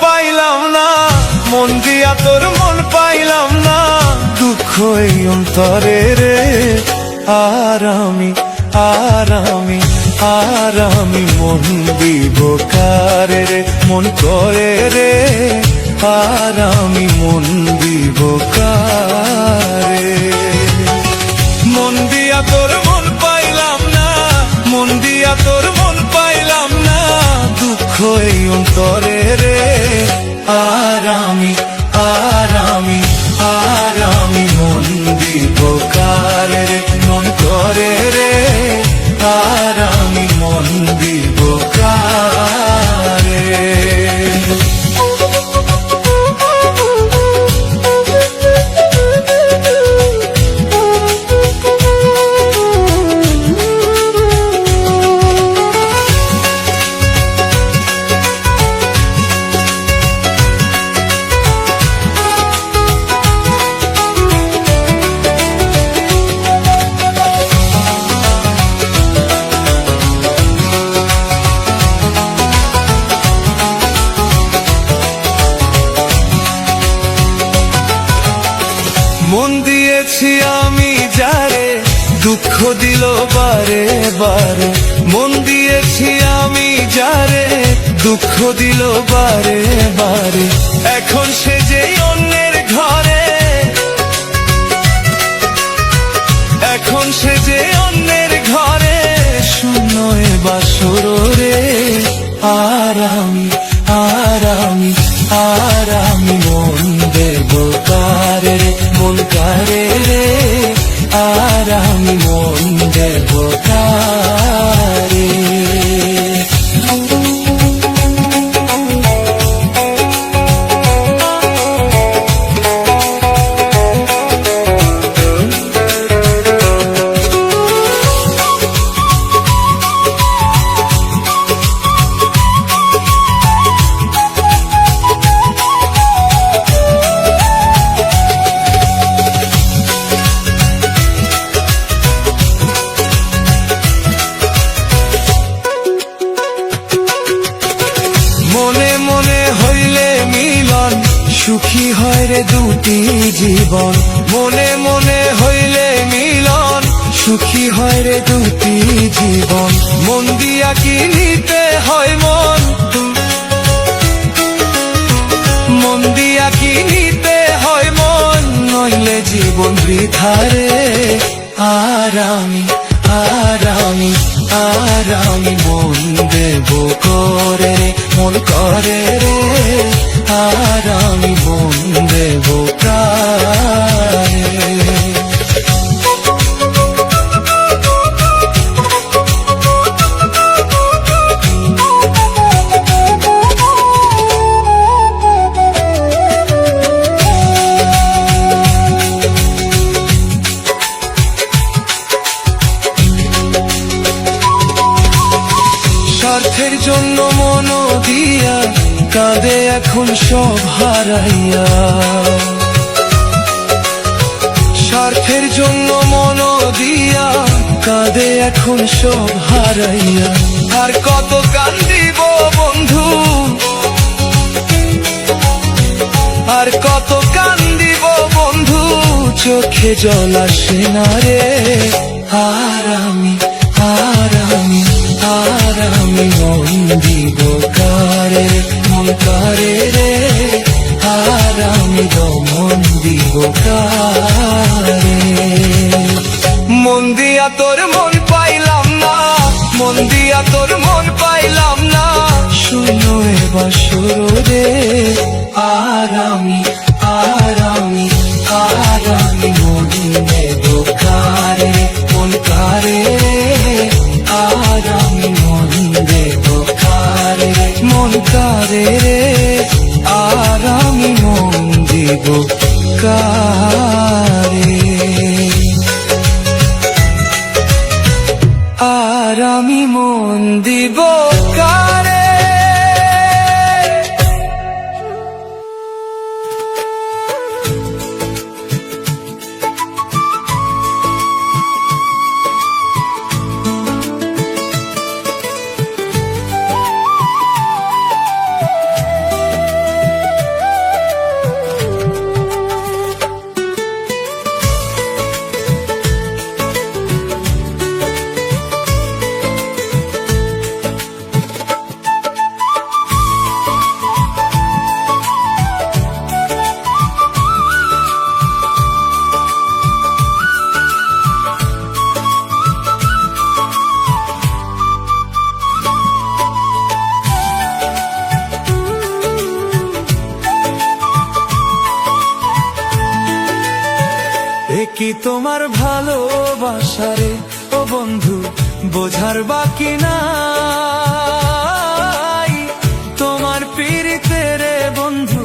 পাইলাম না, মন দিয়া তোর মন পাইলাম না, দুঃখ এই অন্তরে রে। আর আমি মন দিব কারে রে, মন করে রে। আর আমি মন দিব কারে। মন দিয়া তোর মন পাইলাম না, মন দিয়া তোর মন পাইলাম না, দুঃখ এই অন্তরে রে। আর আমি মন দিব কারে রে, মন করে রে। আর আমি মন দিব কারে। মন দিয়েছি আমি যারে, দুঃখ দিল বারে বারে। মন দিয়েছি আমি যারে, দুঃখ দিল বারে বারে। এখন সে যে অন্যের ঘরে, এখন সে যে অন্যের ঘরে, শূন্য এ বাসর রে। আর আমি মন দেব কারে রে, মন কারে রে। আর আমি মন দেব কারে। মনে মনে হইলে মিলন, সুখী হয় রে দুটি জীবন। মনে মনে হইলে মিলন, সুখী হয় রে দুটি জীবন। মন দিয়া কি নিতে হয় মন, মন দিয়া কি নিতে হয় মন, নইলে জীবন বৃথা রে। আর আমি মন দেব করে রে, মন করে রে। আর আমি মন দেব কারে। স্বার্থের জন্য মন দিয়া কাঁদে এখন সব হারাইয়া। স্বার্থের জন্য মন দিয়া কাঁদে এখন সব হারাইয়া। আর কত কান্দিব বন্ধু, আর কত কান্দিব বন্ধু, চোখে জল আসে না রে। আর আমি মন দিব কারে, মন কারে রে। আর আমি মন দিব কারে। মন দিয়া তোর মন পাইলাম না, মন দিয়া তোর মন পাইলাম না, শূন্য এ বাসর রে। আর আমি মন দেব কারে, মন কারে রে। আর আমি মন দেব কারে, মন কারে রে। আর আমি মন দিব কারে। আর আমি মন দিব কারে। কি তোমার ভালোবাসারে ও বন্ধু বোঝার বাকি নাই, তোমার পীড়িতে রে বন্ধু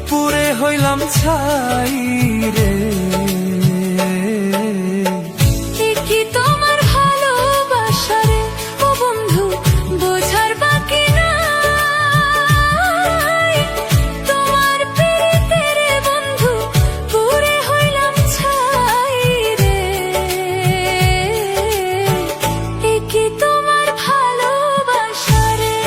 পুরে হইলাম ছাই রে। কি তোমার ভালোবাসা রে ও বন্ধু বোঝার বাকি নাই, তোমার পীড়িতে রে বন্ধু পুরে হইলাম ছাই রে। কি তোমার ভালোবাসা রে।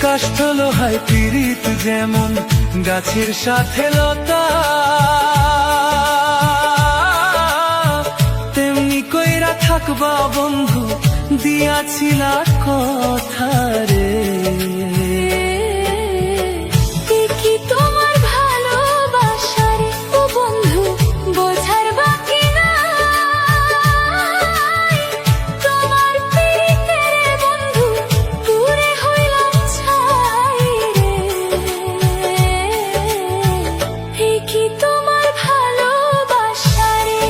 কাষ্ঠ লোহায় পীড়িত যেমন গাছের সাথে লতা, তেমনি কইরা থাকবা বন্ধু দিয়াছিলা কথা রে। কি তোমার ভালোবাসা রে ও বন্ধু বোঝার বাকি নাই, তোমার পীড়িতে রে বন্ধু পুরে হইলাম ছাই রে। কি তোমার ভালোবাসা রে।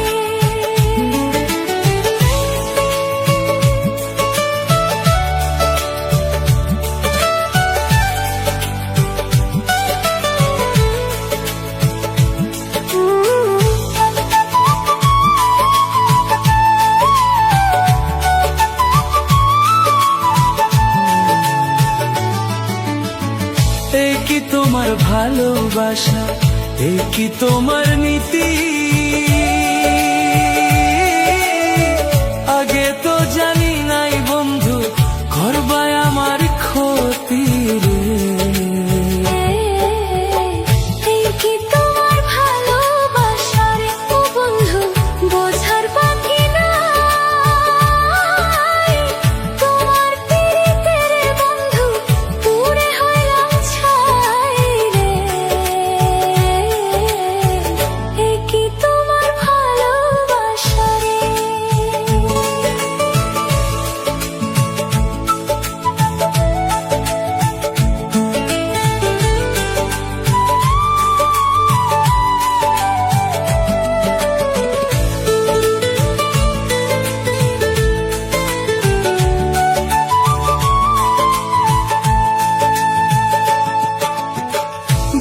এই কি তোমার ভালোবাসা, এই কি তোমার নীতি, আগে তো জানি নাই বন্ধু করবাই আমার ক্ষতি রে। কি তোমার ভালোবাসা রে ও বন্ধু বোঝার বাকি নাই, তোমার পীড়িতে রে বন্ধু পুরে হইলাম ছাই রে। কি তোমার ভালোবাসা রে।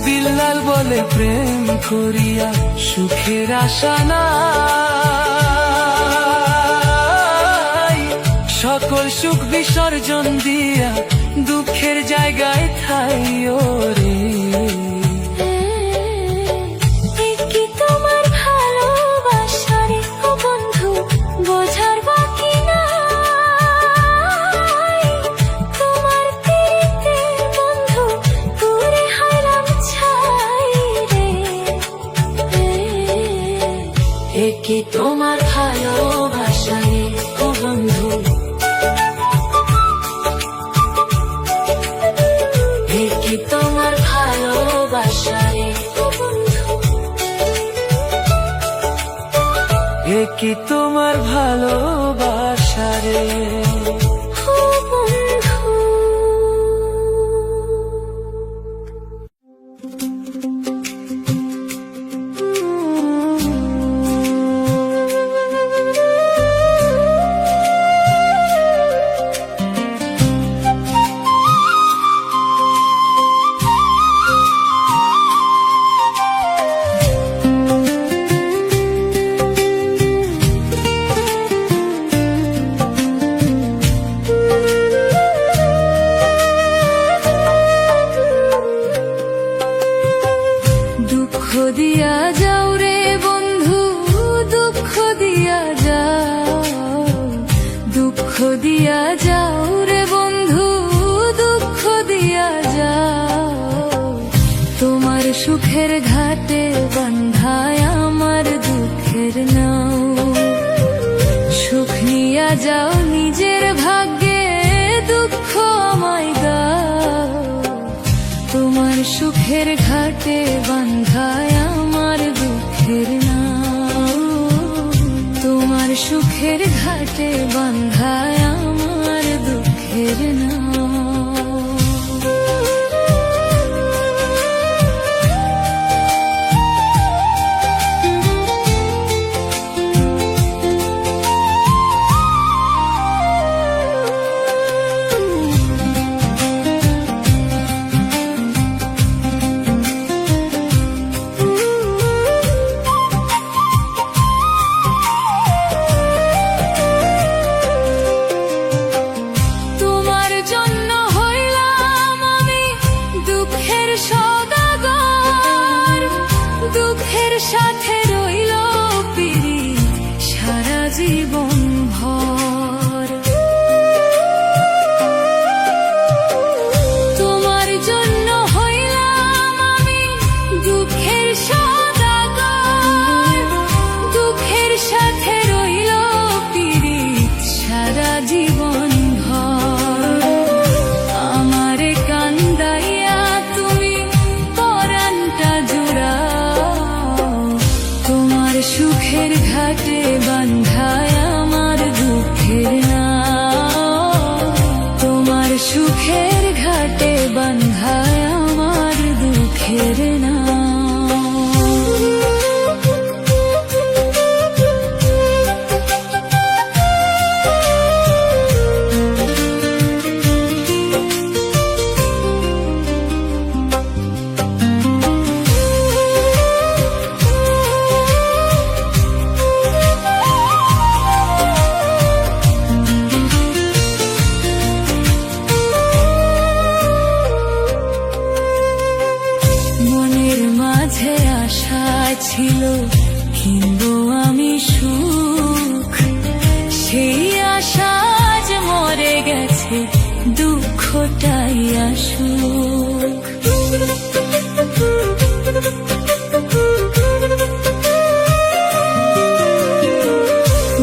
বিল্লাল বলে প্রেম করিয়া সুখের আশা নাই, সকল সুখ বিসর্জন দিয়া দুঃখের জায়গায় ঠাইও রে। কি তোমার ভালোবাসা রে ও বন্ধু বোঝার বাকি নাই, তোমার পীড়িতে বন্ধু পুরে হইলাম ছাই রে। কি তোমার ভালোবাসা রে ও বন্ধু, কি তোমার ভালোবাসা রে ও বন্ধু। এ কি তোমার ভালোবাসা রে। ও বন্ধু। দুঃখ দিয়া যাও রে বন্ধু দুঃখ দিয়া যাও, দুঃখ দিয়া যাও রে বন্ধু দুঃখ দিয়া যাও, তোমার সুখের ঘাটে বান্ধায় আমার দুঃখের নাও। সুখ নিয়া যাও নিজের ভাগ্যে, দুঃখ আমায় দাও। সুখের ঘাটে বান্ধায় আমার দুঃখের নাও, তোমার সুখের ঘাটে বান্ধায় আমার দুঃখের নাও। তোমার জন্য হইলাম আমি দুঃখের সওদাগর, দুঃখের সাথে রইল পীড়িত সারা জীবন ভর। তোমার জন্য হইলাম আমি দুঃখের সওদাগর, দুঃখের সাথে রইল পীড়িত সারা জীবন ভর। আমারে কান্দাইয়া তুমি পরাণটা জুড়াও, তোমার সুখের ঘাটে বান্ধায় আমার দুঃখের নাও, তোমার সুখের ঘাটে বান্ধায় আমার দুঃখের নাও। মনের মাঝে আশা ছিল কিনবো আমি সুখ, সেই আশা আজ মরে গেছে দুঃখটাই আসুক।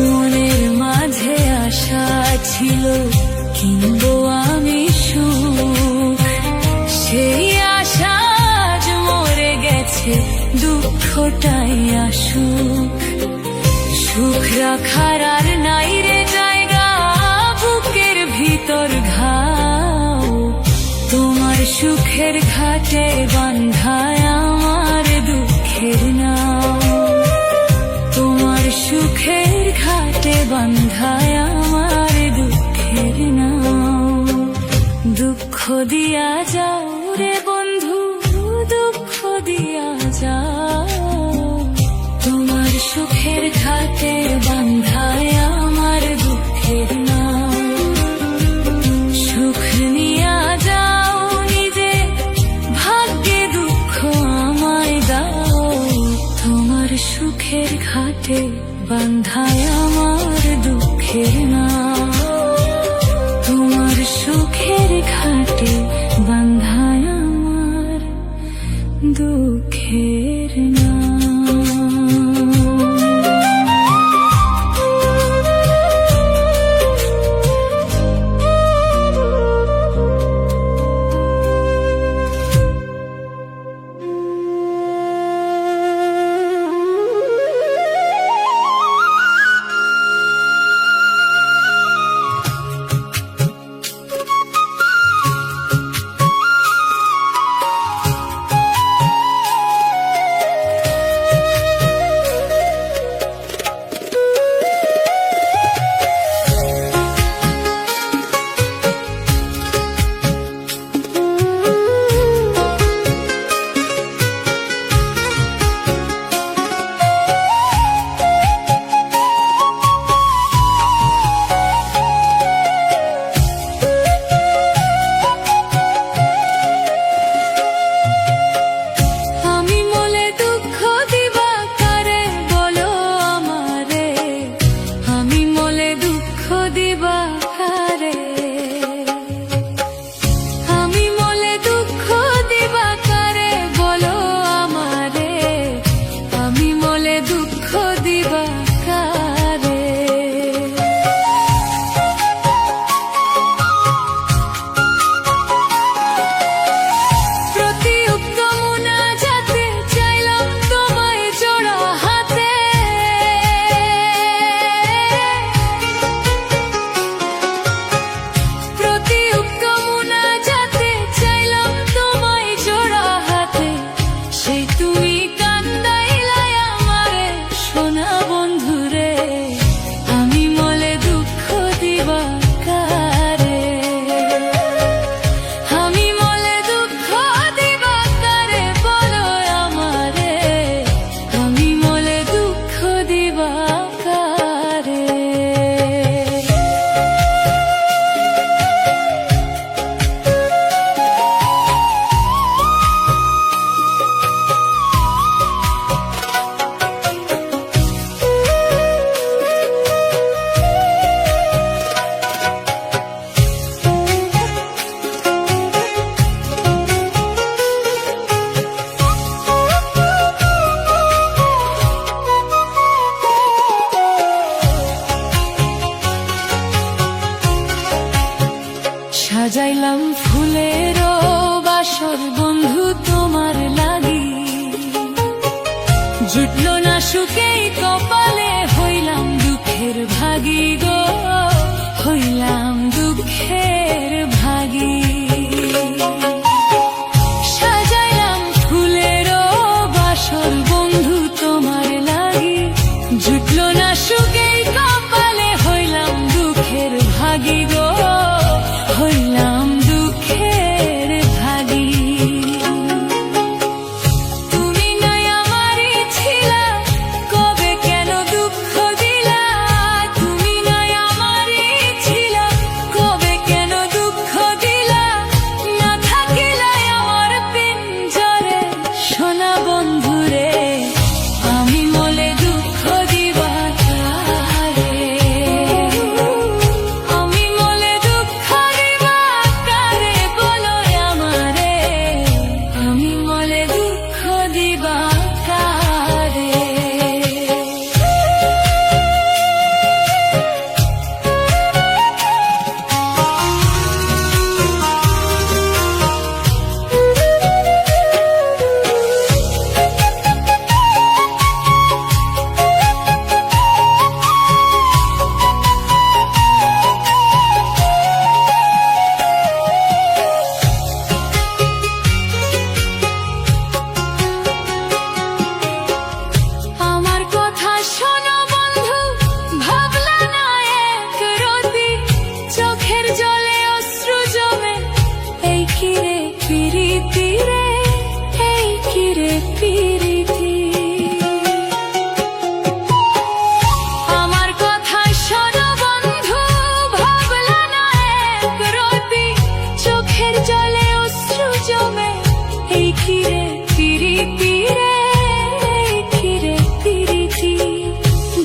মনের মাঝে আশা ছিল কিনবো আমি সুখ, সেই আশা আজ মরে গেছে দুঃখটাই আসুক। সুখ রাখার আর নাই রে জায়গা বুকের ভিতর ঘাও, তোমার সুখের ঘাটে বান্ধায় আমার দুঃখের নাও, তোমার সুখের ঘাটে বান্ধায় আমার দুঃখের নাও। দুঃখ দিয়া যাও রে বন্ধু, দুঃখ দিয়া যাও, তোমার সুখের ঘাটে বান্ধায় আমার দুঃখের নাও। সুখ নিয়া যাও নিজে ভাগ্যে দুঃখ আমায় দাও, তোমার সুখের ঘাটে বান্ধায় আমার দুঃখের নাও, তোমার সুখের ঘাটে বান্ধায় আমার দুঃখের নাও। সাজাইলাম ফুলের বাসর বন্ধু তোমার লাগি, জুটলো না সুখেই কপালে, হইলাম দুঃখের ভাগী গো, হইলাম দুঃখের ভাগী। সাজাইলাম ফুলের বাসর বন্ধু তোমার লাগি, জুটলো না সুখেই কপালে, হইলাম দুঃখের ভাগী গো, হইলাম দুঃখের ভাগী। তুমি নাই আমারই ছিলা, কবে কেন দুঃখ দিলা, তুমি নাই আমারই ছিলা, কবে কেন দুঃখ দিলা, না থাকিলাই আমার পিঞ্জরে সোনা বন্ধুরে, আমি মলে দুঃখ দিবা কারে, আমি মলে দুঃখ দিবা কারে, বলো আমারে, আমি মলে দুঃখ দিবা কারে। আমার কথা শোনো বন্ধু, ভাবলা না এক রতি, চোখের জলে অশ্রু জমে, এই কিরে পিরিতি রে, এই কিরে পিরিতি। আমার কথা শোনো বন্ধু, ভাবলা না এক রতি, চোখের জলে অশ্রু জমে, এই কিরে পিরিতি রে, এই কিরে পিরিতি।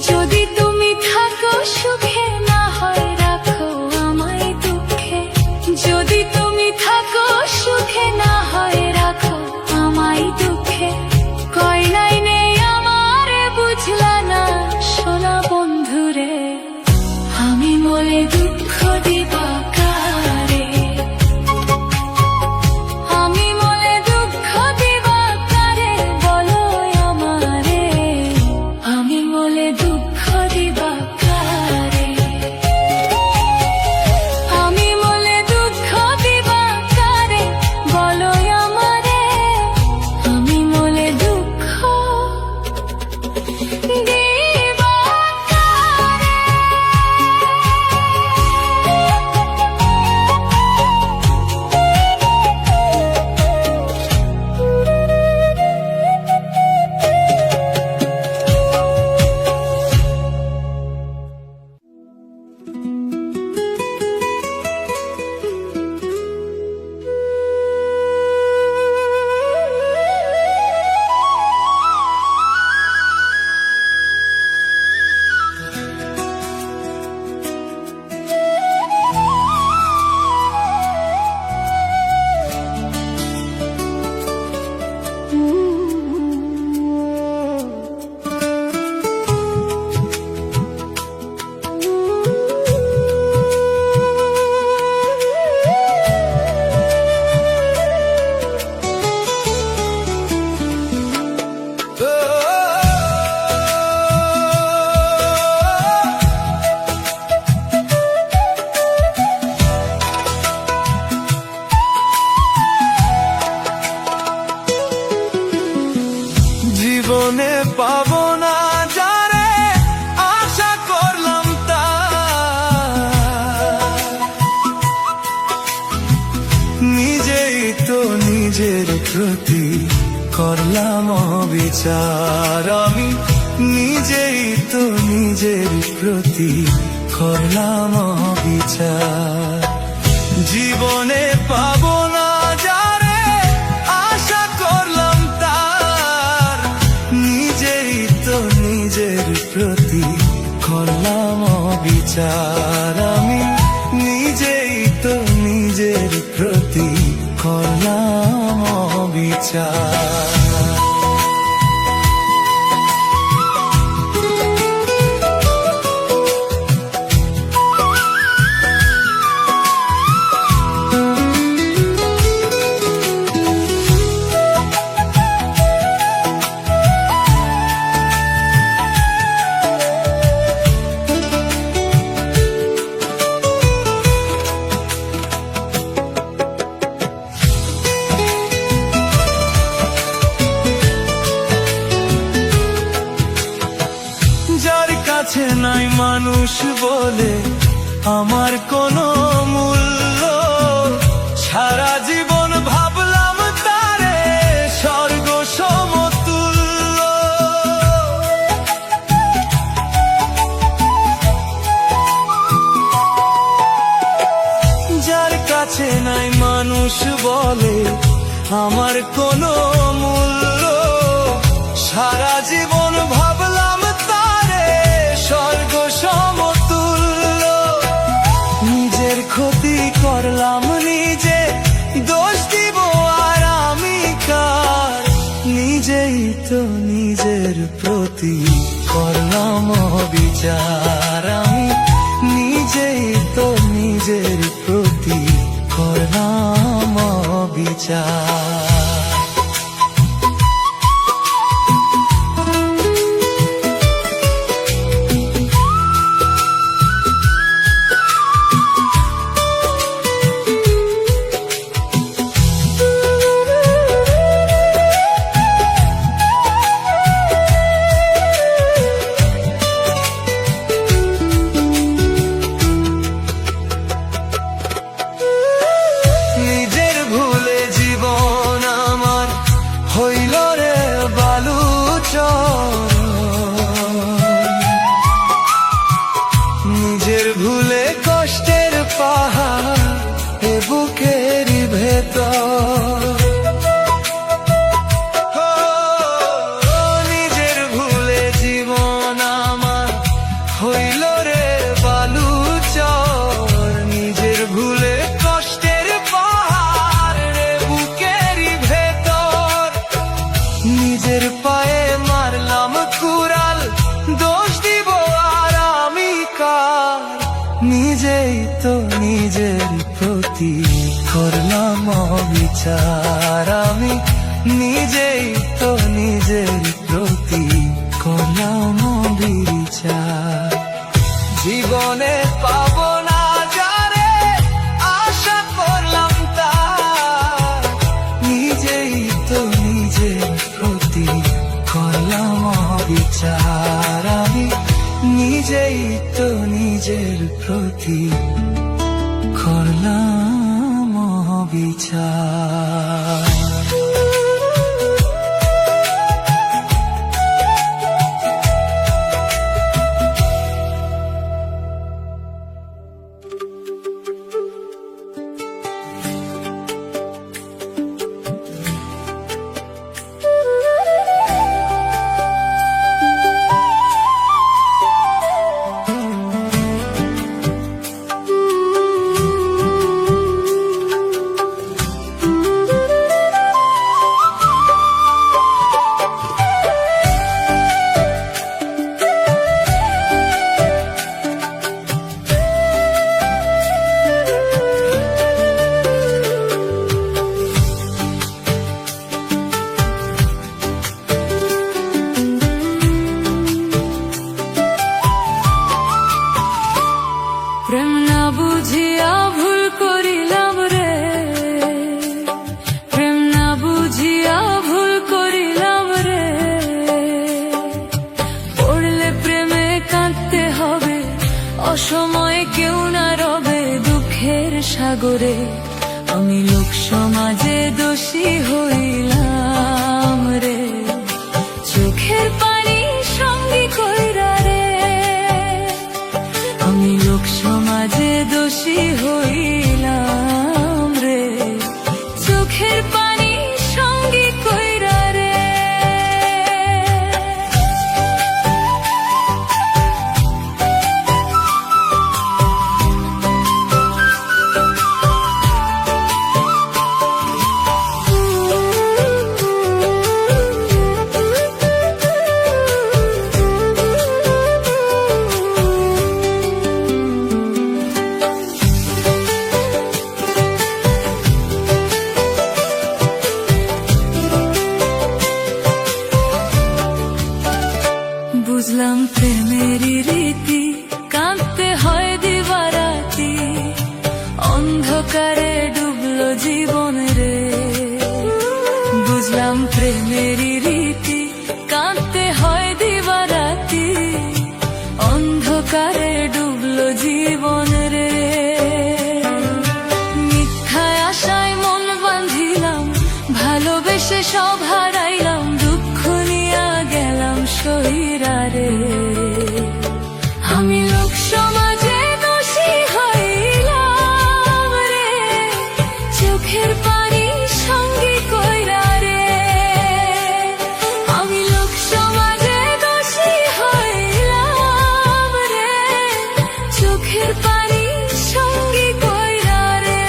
যদি তুমি থাকো সুখে, না হয় রাখো আমায় দুঃখে, যদি তুমি থাকো সুখে, না হয় রাখো আমায় দুঃখে, কই নাই নেই আমার বুঝলা না সোনা বন্ধুরে, আমি মলে দুঃখ দিবা কারে, আমি মলে দুঃখ দিবা কারে, বলো আমারে, আমি মলে দুঃখ দিবা কারে, আমি মলে দুঃখ দিবা কারে, বলো আমারে, আমি মলে দুঃখ দিবা কারে। জীবনে পাবো না যারে আশা করলাম তার, নিজেই তো নিজের প্রতি করলাম অবিচার, আমি নিজেই তো নিজের প্রতি করলাম অবিচার। জীবনে পাবো না যারে আশা করলাম তার, নিজেই তো নিজের প্রতি করলাম অবিচার, আমি নিজেই তো নিজের প্রতি করলাম অবিচার। বলে আমার কোনো মূল্য, সারা জীবন ভাবলাম তারে স্বর্গ সমতুল্য। যার কাছে নাই মানুষ বলে আমার কোনো মূল্য, সারা জীবন ভাবলাম তারে স্বর্গ সমতুল্য। নিজের ক্ষতি করলাম নিজে, দোষ দিব আর আমি কার? নিজেই তো নিজের প্রতি করলাম বিচার, আমি নিজেই তো নিজের প্রতি করলাম বিচার। নিজের ভুলে জীবন আমার হইল রে বালুচর, নিজের ভুলে কষ্টের পাহাড় এ বুকের ভেতর। নিজের ভুলে জীবন আমার হইল রে বালুচর, নিজের ভুলে কষ্টের পাহাড় রে বুকের ভেতর। নিজের পায়ে মারলাম কুড়াল, দোষ দিব আর আমি কার? নিজেই তো নিজের প্রতি করলাম বিচার, আমি নিজেই তো নিজের প্রতি করলাম বিচার। জীবনে পাবো না যারে আশা করলাম তার, নিজেই তো নিজের প্রতি করলাম বিচার, আমি নিজেই তো নিজের প্রতি করলাম বিচার। প্রেম না বুঝিয়া ভুল করিলাম রে, প্রেম না বুঝিয়া ভুল করিলাম রে। পড়লে প্রেমে কাঁদতে হবে, অসময়ে কেউ না রবে দুঃখের সাগরে। আমি লোক সমাজে দোষী হইলাম রে, চোখের পানি সঙ্গী কইরা রে। আমি লোক সমাজে দোষী হইলাম রে, চোখের পানি সঙ্গী কইরা রে। বুঝলাম প্রেমেরই রীতি, কাঁদতে হয় দিবারাতি, অন্ধকারে ডুবলো জীবন রে। বুঝলাম প্রেমেরই রীতি, কাঁদতে হয় দিবারাতি, অন্ধকারে ডুবলো চোখের পানি সঙ্গী কইরা রে।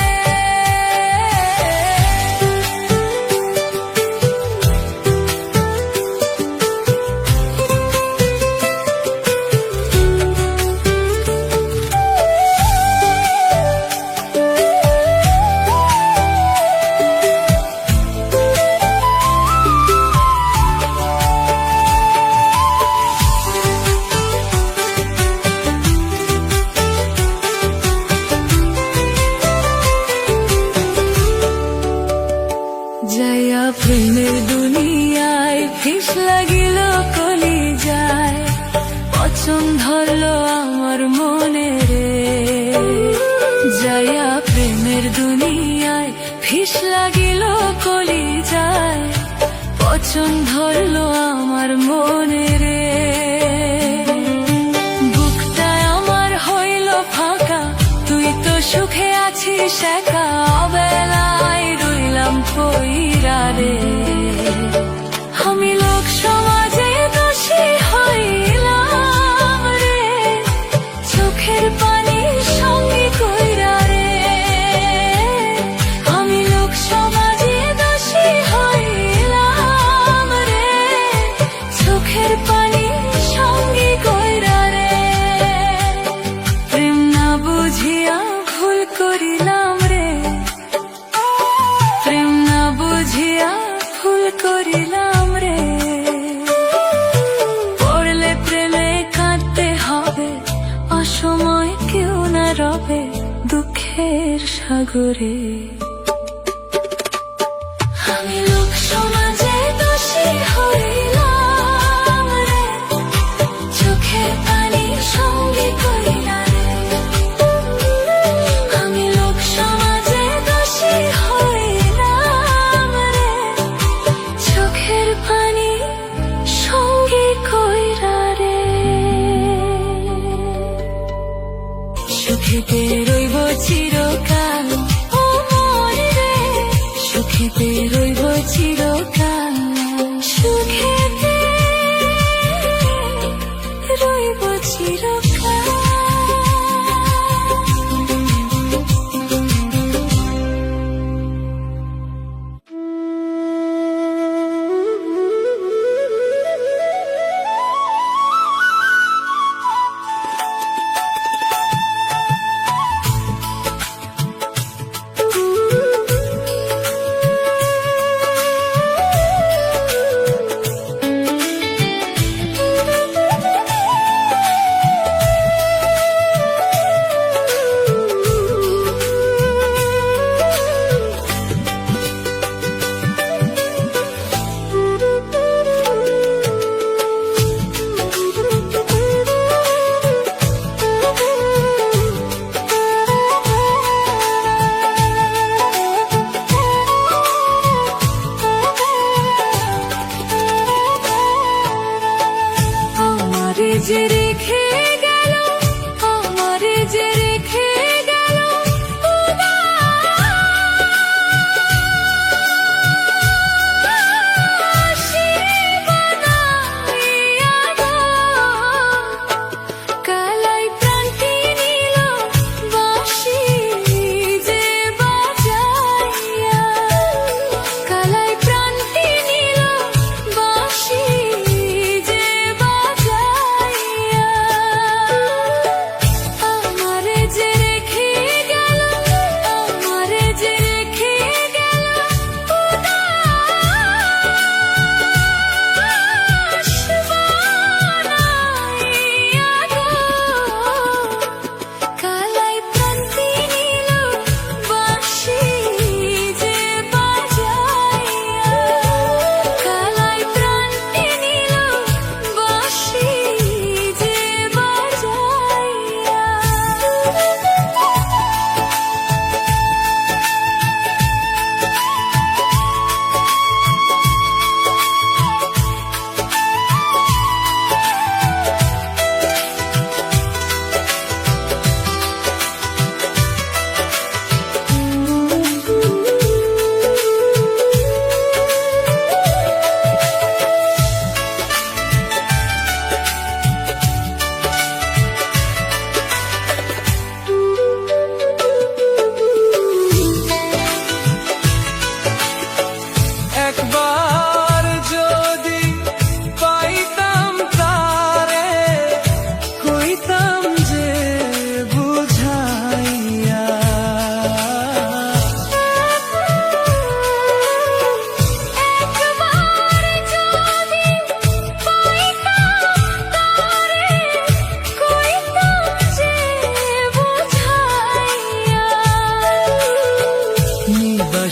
যাইয়া প্রেমের দুনিয়ায় ফিস লাগিল কলি যায়, পছন্দ হলো আমার মনে রে। যাইয়া প্রেমের দুনিয়ায় ফিস লাগিল কলি যায়, পছন্দ হলো আমার মনে রে। বুকটায় আমার হইল ফাঁকা, তুই তো সুখে আছিস একা, অবেলায় রইলাম কইরা রে। আমি লোক সমাজে দোষী হইলাম রে, চোখের পানি সঙ্গী কইরা রে। আমি লোক সমাজে দোষী হইলাম রে, চোখের পানি সঙ্গী কইরা রে। প্রেম না বুঝিয়া ভুল করিলাম রে, প্রেম না বুঝিয়া ভুল করিলাম রে। পড়লে প্রেমে কাঁদতে হবে, অসময় কেউ না রবে দুঃখের সাগরে। আমি লোক সমাজে দোষী হইলাম রে, চোখের পানি সঙ্গী কইরা রে। আমি লোক সমাজে দোষী হইলাম রে, চোখের পানি সঙ্গী কইরা রে। সুখেতে রইব চিরকাল ও মন রে, সুখেতে রইব চিরকাল, সুখেতে রইব চিরকাল।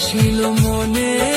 ছিল মনে